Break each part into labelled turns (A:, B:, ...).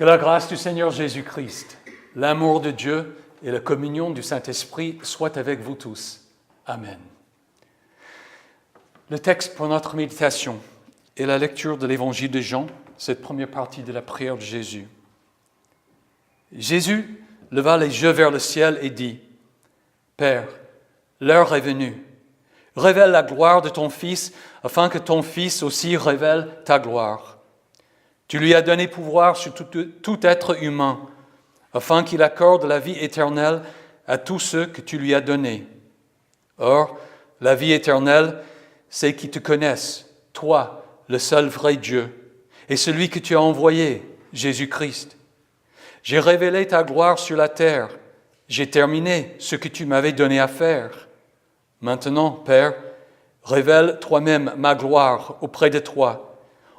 A: Que la grâce du Seigneur Jésus-Christ, l'amour de Dieu et la communion du Saint-Esprit soient avec vous tous. Amen. Le texte pour notre méditation est la lecture de l'Évangile de Jean, cette première partie de la prière de Jésus. Jésus leva les yeux vers le ciel et dit : « Père, l'heure est venue. Révèle la gloire de ton Fils, afin que ton Fils aussi révèle ta gloire. Tu lui as donné pouvoir sur tout être humain, afin qu'il accorde la vie éternelle à tous ceux que tu lui as donnés. Or, la vie éternelle, c'est qu'ils te connaissent, toi, le seul vrai Dieu, et celui que tu as envoyé, Jésus-Christ. J'ai révélé ta gloire sur la terre. J'ai terminé ce que tu m'avais donné à faire. Maintenant, Père, révèle toi-même ma gloire auprès de toi,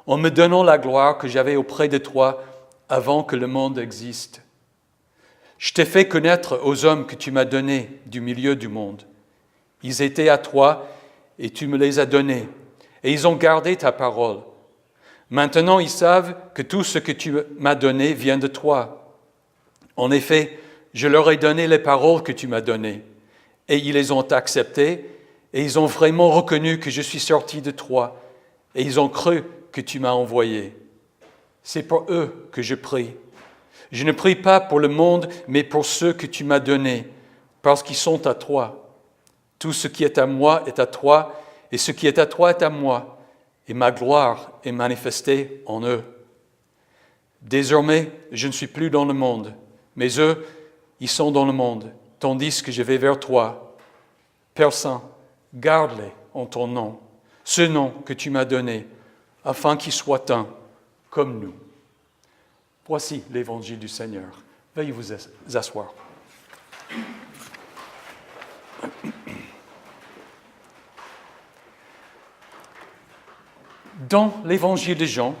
A: en me donnant la gloire que j'avais auprès de toi avant que le monde existe. Je t'ai fait connaître aux hommes que tu m'as donnés du milieu du monde. Ils étaient à toi et tu me les as donnés, et ils ont gardé ta parole. Maintenant, ils savent que tout ce que tu m'as donné vient de toi. En effet, je leur ai donné les paroles que tu m'as données, et ils les ont acceptées, et ils ont vraiment reconnu que je suis sorti de toi, et ils ont cru que tu m'as envoyé. C'est pour eux que je prie. Je ne prie pas pour le monde, mais pour ceux que tu m'as donnés, parce qu'ils sont à toi. Tout ce qui est à moi est à toi, et ce qui est à toi est à moi, et ma gloire est manifestée en eux. Désormais, je ne suis plus dans le monde, mais eux, ils sont dans le monde, tandis que je vais vers toi. Père Saint, garde-les en ton nom, ce nom que tu m'as donné, afin qu'ils soient un, comme nous. Voici l'Évangile du Seigneur. Veuillez vous asseoir. Dans l'Évangile de Jean,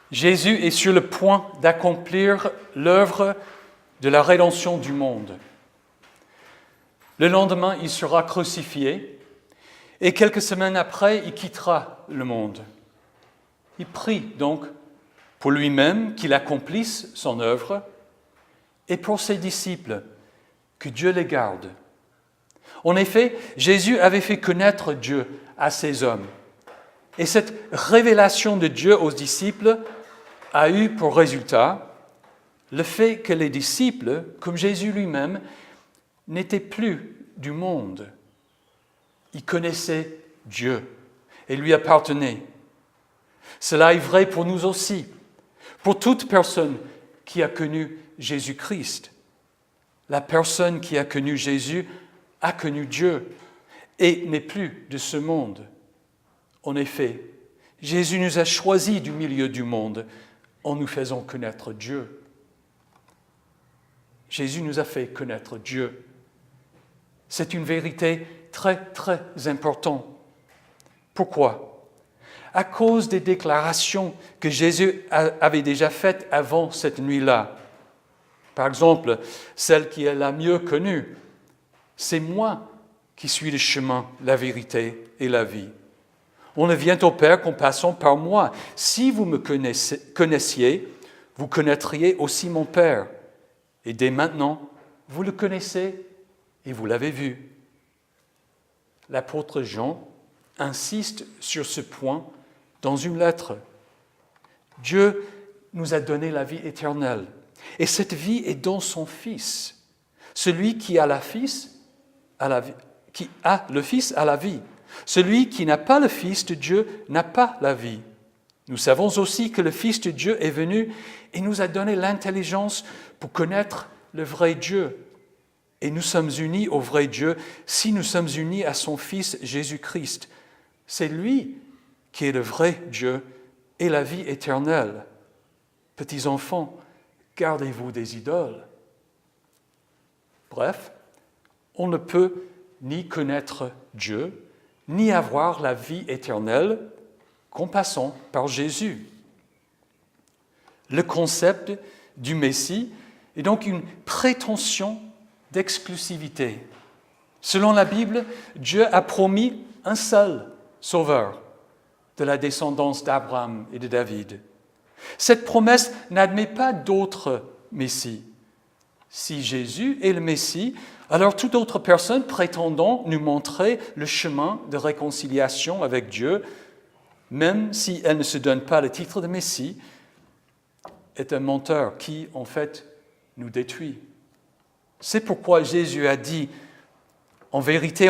A: Jésus est sur le point d'accomplir l'œuvre de la rédemption du monde. Le lendemain, il sera crucifié et quelques semaines après, il quittera le monde. Il prie donc pour lui-même qu'il accomplisse son œuvre et pour ses disciples, que Dieu les garde. En effet, Jésus avait fait connaître Dieu à ses hommes. Et cette révélation de Dieu aux disciples a eu pour résultat le fait que les disciples, comme Jésus lui-même, n'étaient plus du monde. Ils connaissaient Dieu et lui appartenaient. Cela est vrai pour nous aussi, pour toute personne qui a connu Jésus-Christ. La personne qui a connu Jésus a connu Dieu et n'est plus de ce monde. En effet, Jésus nous a choisis du milieu du monde en nous faisant connaître Dieu. Jésus nous a fait connaître Dieu. C'est une vérité très, très importante. Pourquoi ? À cause des déclarations que Jésus avait déjà faites avant cette nuit-là. Par exemple, celle qui est la mieux connue. C'est moi qui suis le chemin, la vérité et la vie. On ne vient au Père qu'en passant par moi. Si vous me connaissiez, vous connaîtriez aussi mon Père. Et dès maintenant, vous le connaissez et vous l'avez vu. L'apôtre Jean insiste sur ce point dans une lettre. Dieu nous a donné la vie éternelle. Et cette vie est dans son Fils. Celui qui a le Fils a la vie. Celui qui n'a pas le Fils de Dieu n'a pas la vie. Nous savons aussi que le Fils de Dieu est venu et nous a donné l'intelligence pour connaître le vrai Dieu. Et nous sommes unis au vrai Dieu si nous sommes unis à son Fils Jésus-Christ. C'est lui qui est le vrai Dieu et la vie éternelle. Petits enfants, gardez-vous des idoles. Bref, on ne peut ni connaître Dieu, ni avoir la vie éternelle qu'en passant par Jésus. Le concept du Messie est donc une prétention d'exclusivité. Selon la Bible, Dieu a promis un seul sauveur de la descendance d'Abraham et de David. Cette promesse n'admet pas d'autres Messies. Si Jésus est le Messie, alors toute autre personne prétendant nous montrer le chemin de réconciliation avec Dieu, même si elle ne se donne pas le titre de Messie, est un menteur qui, en fait, nous détruit. C'est pourquoi Jésus a dit, en vérité,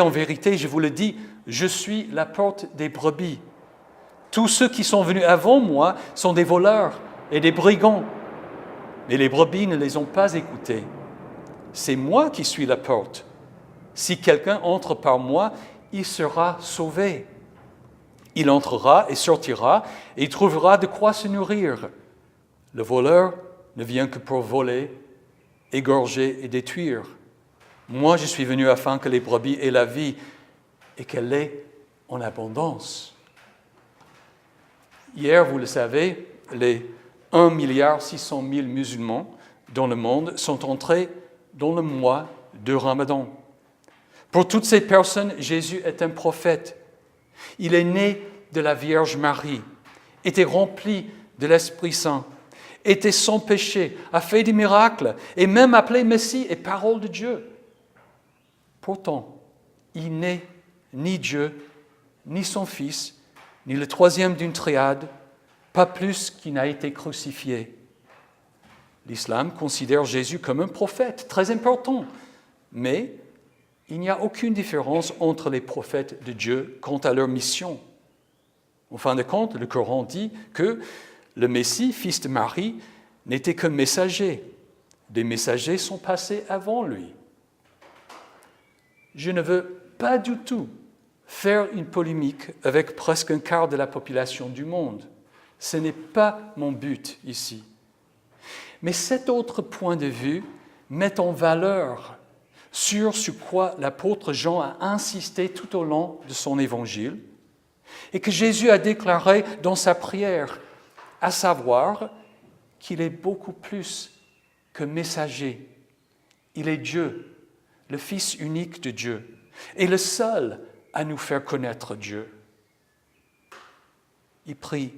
A: je vous le dis, je suis la porte des brebis. Tous ceux qui sont venus avant moi sont des voleurs et des brigands. Mais les brebis ne les ont pas écoutés. C'est moi qui suis la porte. Si quelqu'un entre par moi, il sera sauvé. Il entrera et sortira et il trouvera de quoi se nourrir. Le voleur ne vient que pour voler, égorger et détruire. Moi, je suis venu afin que les brebis aient la vie et qu'elle l'ait en abondance. Hier, vous le savez, les 1,6 milliard musulmans dans le monde sont entrés dans le mois de Ramadan. Pour toutes ces personnes, Jésus est un prophète. Il est né de la Vierge Marie, était rempli de l'Esprit Saint, était sans péché, a fait des miracles, et même appelé Messie et parole de Dieu. Pourtant, il n'est ni Dieu, ni son Fils, ni le troisième d'une triade, pas plus qu'il n'a été crucifié. L'islam considère Jésus comme un prophète très important, mais il n'y a aucune différence entre les prophètes de Dieu quant à leur mission. En fin de compte, le Coran dit que le Messie, fils de Marie, n'était qu'un messager. Des messagers sont passés avant lui. Je ne veux pas du tout faire une polémique avec presque un quart de la population du monde. Ce n'est pas mon but ici. Mais cet autre point de vue met en valeur sur ce quoi l'apôtre Jean a insisté tout au long de son évangile et que Jésus a déclaré dans sa prière, à savoir qu'il est beaucoup plus que messager. Il est Dieu, le Fils unique de Dieu, et le seul à nous faire connaître Dieu. Il prie,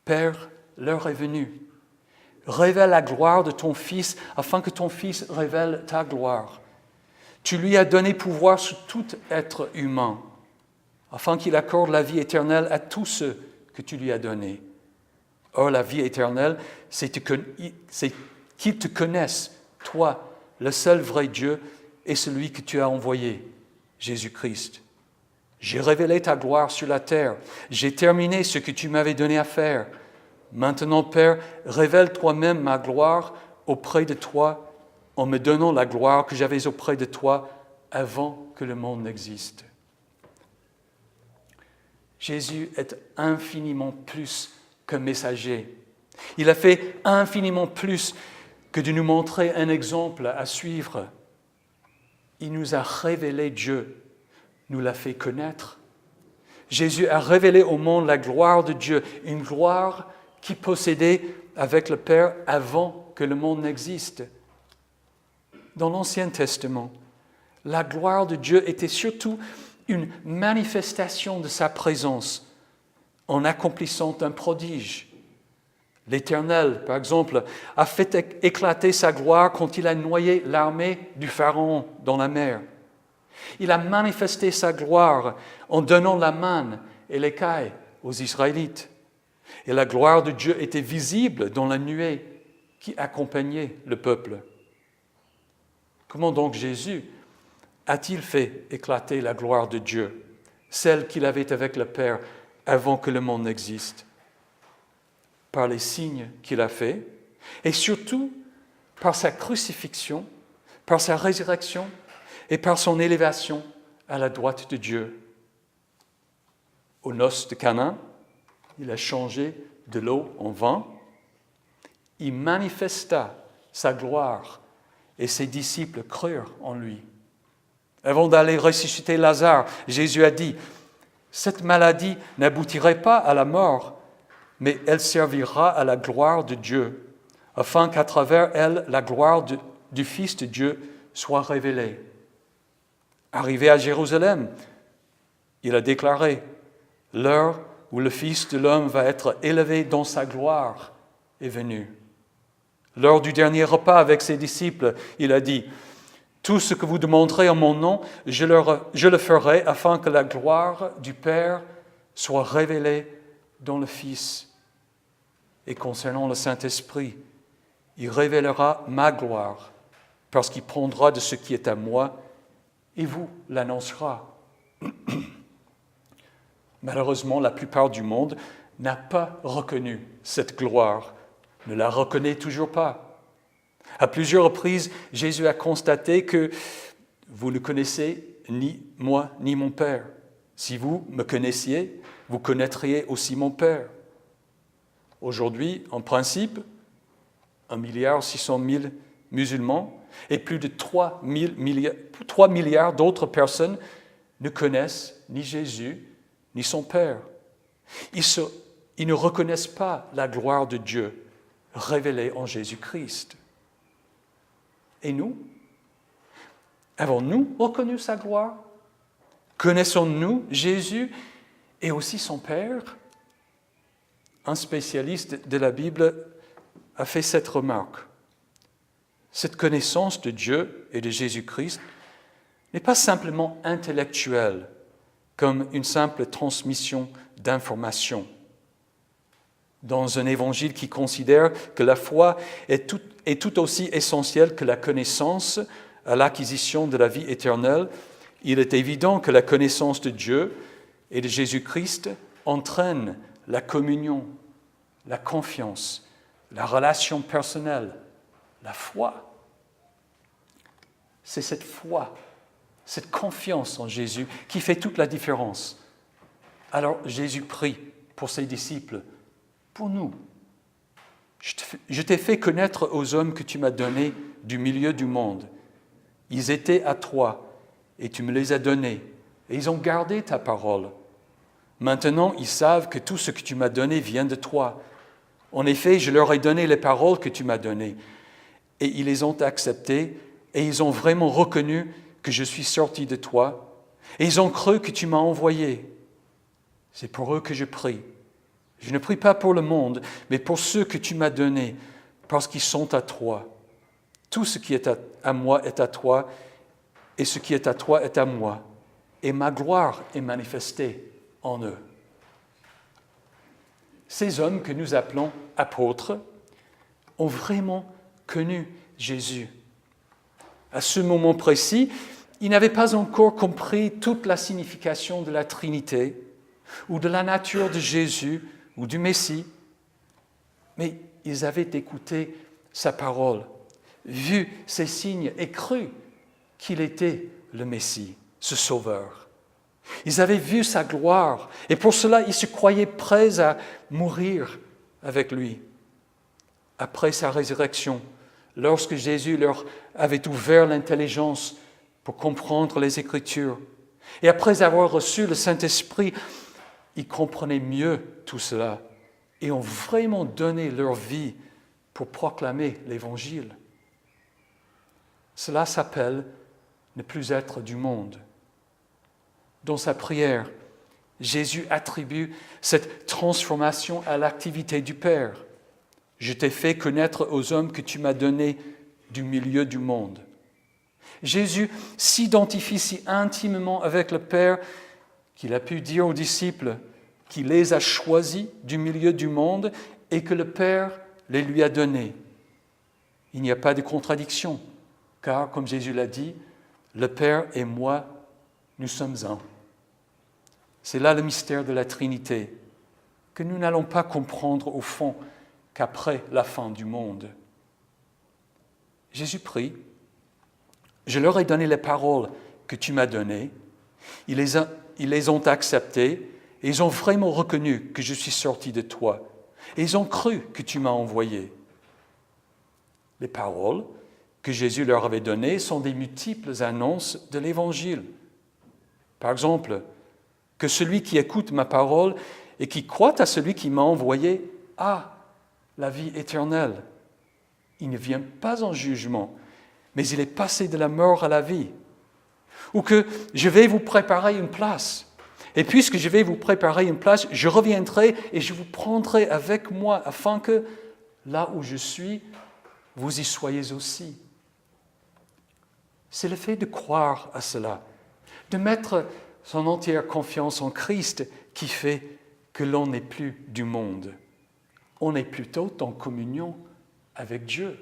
A: Père, l'heure est venue. Révèle la gloire de ton Fils afin que ton Fils révèle ta gloire. Tu lui as donné pouvoir sur tout être humain, afin qu'il accorde la vie éternelle à tous ceux que tu lui as donnés. Or, la vie éternelle, c'est qu'ils te connaissent, toi, le seul vrai Dieu, et celui que tu as envoyé, Jésus-Christ. J'ai révélé ta gloire sur la terre. J'ai terminé ce que tu m'avais donné à faire. Maintenant, Père, révèle toi-même ma gloire auprès de toi en me donnant la gloire que j'avais auprès de toi avant que le monde n'existe. Jésus est infiniment plus qu'un messager. Il a fait infiniment plus que de nous montrer un exemple à suivre. Il nous a révélé Dieu, nous l'a fait connaître. Jésus a révélé au monde la gloire de Dieu, une gloire qu'il possédait avec le Père avant que le monde n'existe. Dans l'Ancien Testament, la gloire de Dieu était surtout une manifestation de sa présence en accomplissant un prodige. L'Éternel, par exemple, a fait éclater sa gloire quand il a noyé l'armée du Pharaon dans la mer. Il a manifesté sa gloire en donnant la manne et l'écaille aux Israélites. Et la gloire de Dieu était visible dans la nuée qui accompagnait le peuple. Comment donc Jésus a-t-il fait éclater la gloire de Dieu, celle qu'il avait avec le Père avant que le monde n'existe? Par les signes qu'il a faits, et surtout par sa crucifixion, par sa résurrection et par son élévation à la droite de Dieu. Aux noces de Cana, il a changé de l'eau en vin. Il manifesta sa gloire et ses disciples crurent en lui. Avant d'aller ressusciter Lazare, Jésus a dit « Cette maladie n'aboutirait pas à la mort, mais elle servira à la gloire de Dieu, afin qu'à travers elle, la gloire du Fils de Dieu soit révélée. » Arrivé à Jérusalem, il a déclaré « L'heure où le Fils de l'homme va être élevé dans sa gloire, est venue. Lors du dernier repas avec ses disciples, il a dit, « Tout ce que vous demanderez en mon nom, je le ferai afin que la gloire du Père soit révélée dans le Fils. Et concernant le Saint-Esprit, il révélera ma gloire, parce qu'il prendra de ce qui est à moi et vous l'annoncera. » Malheureusement, la plupart du monde n'a pas reconnu cette gloire, ne la reconnaît toujours pas. À plusieurs reprises, Jésus a constaté que vous ne connaissez ni moi ni mon Père. Si vous me connaissiez, vous connaîtriez aussi mon Père. Aujourd'hui, en principe, 1,6 milliard musulmans et plus de 3 milliards d'autres personnes ne connaissent ni Jésus ni son Père. Ils ne reconnaissent pas la gloire de Dieu révélée en Jésus-Christ. Et nous? Avons-nous reconnu sa gloire? Connaissons-nous Jésus et aussi son Père? Un spécialiste de la Bible a fait cette remarque. Cette connaissance de Dieu et de Jésus-Christ n'est pas simplement intellectuelle, comme une simple transmission d'informations. Dans un évangile qui considère que la foi est tout aussi essentielle que la connaissance à l'acquisition de la vie éternelle, il est évident que la connaissance de Dieu et de Jésus-Christ entraîne la communion, la confiance, la relation personnelle, la foi. C'est cette foi, cette confiance en Jésus qui fait toute la différence. Alors Jésus prie pour ses disciples, pour nous. Je t'ai fait connaître aux hommes que tu m'as donnés du milieu du monde. Ils étaient à toi et tu me les as donnés et ils ont gardé ta parole. Maintenant, ils savent que tout ce que tu m'as donné vient de toi. En effet, je leur ai donné les paroles que tu m'as données et ils les ont acceptées et ils ont vraiment reconnu que je suis sorti de toi et ils ont cru que tu m'as envoyé. C'est pour eux que je prie. Je ne prie pas pour le monde, mais pour ceux que tu m'as donnés, parce qu'ils sont à toi. Tout ce qui est à moi est à toi, et ce qui est à toi est à moi. Et ma gloire est manifestée en eux. Ces hommes que nous appelons apôtres ont vraiment connu Jésus. À ce moment précis, ils n'avaient pas encore compris toute la signification de la Trinité ou de la nature de Jésus ou du Messie, mais ils avaient écouté sa parole, vu ses signes et cru qu'il était le Messie, ce Sauveur. Ils avaient vu sa gloire et pour cela, ils se croyaient prêts à mourir avec lui. Après sa résurrection, lorsque Jésus leur avait ouvert l'intelligence pour comprendre les Écritures, et après avoir reçu le Saint-Esprit, ils comprenaient mieux tout cela et ont vraiment donné leur vie pour proclamer l'Évangile. Cela s'appelle ne plus être du monde. Dans sa prière, Jésus attribue cette transformation à l'activité du Père. « Je t'ai fait connaître aux hommes que tu m'as donnés du milieu du monde. » Jésus s'identifie si intimement avec le Père qu'il a pu dire aux disciples qu'il les a choisis du milieu du monde et que le Père les lui a donnés. Il n'y a pas de contradiction, car, comme Jésus l'a dit, le Père et moi, nous sommes un. C'est là le mystère de la Trinité, que nous n'allons pas comprendre au fond qu'après la fin du monde. Jésus prie, « Je leur ai donné les paroles que tu m'as données, ils les ont acceptées, et ils ont vraiment reconnu que je suis sorti de toi. Et ils ont cru que tu m'as envoyé. » Les paroles que Jésus leur avait données sont des multiples annonces de l'Évangile. Par exemple, que celui qui écoute ma parole et qui croit à celui qui m'a envoyé a la vie éternelle. Il ne vient pas en jugement, mais il est passé de la mort à la vie. Ou que je vais vous préparer une place. Et puisque je vais vous préparer une place, je reviendrai et je vous prendrai avec moi afin que là où je suis, vous y soyez aussi. C'est le fait de croire à cela, de mettre son entière confiance en Christ qui fait que l'on n'est plus du monde. On est plutôt en communion avec Dieu.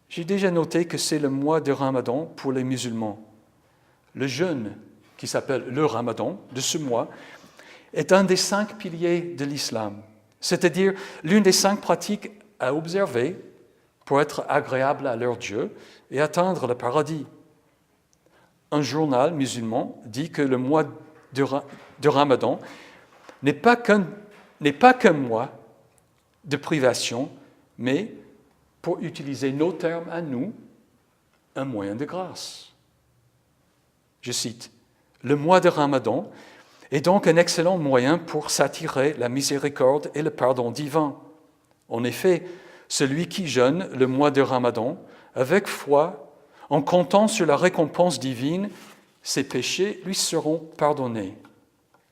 A: J'ai déjà noté que c'est le mois de Ramadan pour les musulmans. Le jeûne, qui s'appelle le Ramadan, de ce mois, est un des 5 piliers de l'islam, c'est-à-dire l'une des 5 pratiques à observer pour être agréable à leur Dieu et atteindre le paradis. Un journal musulman dit que le mois de Ramadan n'est pas qu'un mois de privation, mais, pour utiliser nos termes à nous, un moyen de grâce. Je cite, « Le mois de Ramadan est donc un excellent moyen pour s'attirer la miséricorde et le pardon divin. En effet, celui qui jeûne le mois de Ramadan avec foi, en comptant sur la récompense divine, ses péchés lui seront pardonnés.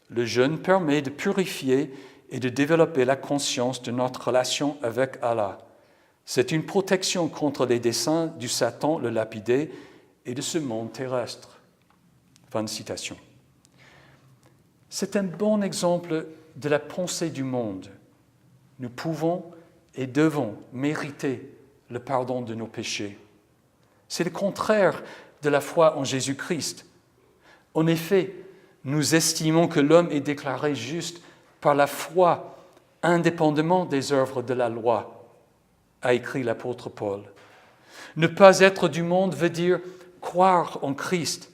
A: Le jeûne permet de purifier et de développer la conscience de notre relation avec Allah. C'est une protection contre les desseins du Satan, le lapidé, et de ce monde terrestre. » Fin de citation. C'est un bon exemple de la pensée du monde. Nous pouvons et devons mériter le pardon de nos péchés. C'est le contraire de la foi en Jésus-Christ. En effet, nous estimons que l'homme est déclaré juste par la foi, indépendamment des œuvres de la loi, a écrit l'apôtre Paul. Ne pas être du monde veut dire croire en Christ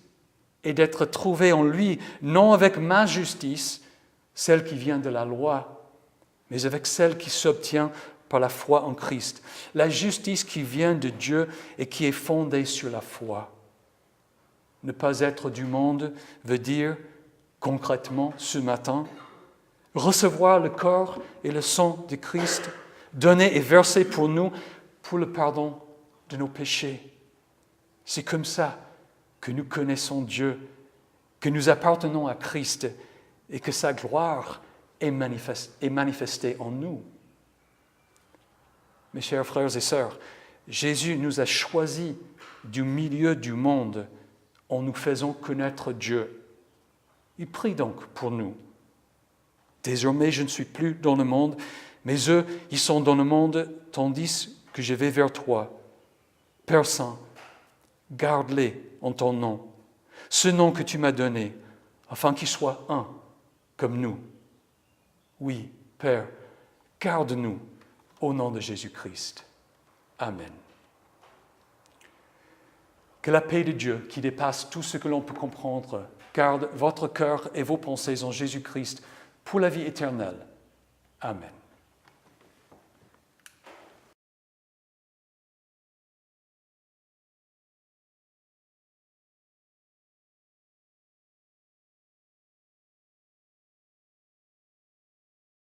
A: et d'être trouvé en lui, non avec ma justice, celle qui vient de la loi, mais avec celle qui s'obtient par la foi en Christ. La justice qui vient de Dieu et qui est fondée sur la foi. Ne pas être du monde veut dire, concrètement, ce matin, recevoir le corps et le sang de Christ, donné et versé pour nous pour le pardon de nos péchés. C'est comme ça que nous connaissons Dieu, que nous appartenons à Christ et que sa gloire est manifestée en nous. Mes chers frères et sœurs, Jésus nous a choisis du milieu du monde en nous faisant connaître Dieu. Il prie donc pour nous. Désormais, je ne suis plus dans le monde, mais eux, ils sont dans le monde, tandis que je vais vers toi. Père Saint, garde-les en ton nom, ce nom que tu m'as donné, afin qu'ils soient un, comme nous. Oui, Père, garde-nous au nom de Jésus-Christ. Amen. Que la paix de Dieu, qui dépasse tout ce que l'on peut comprendre, garde votre cœur et vos pensées en Jésus-Christ pour la vie éternelle. Amen.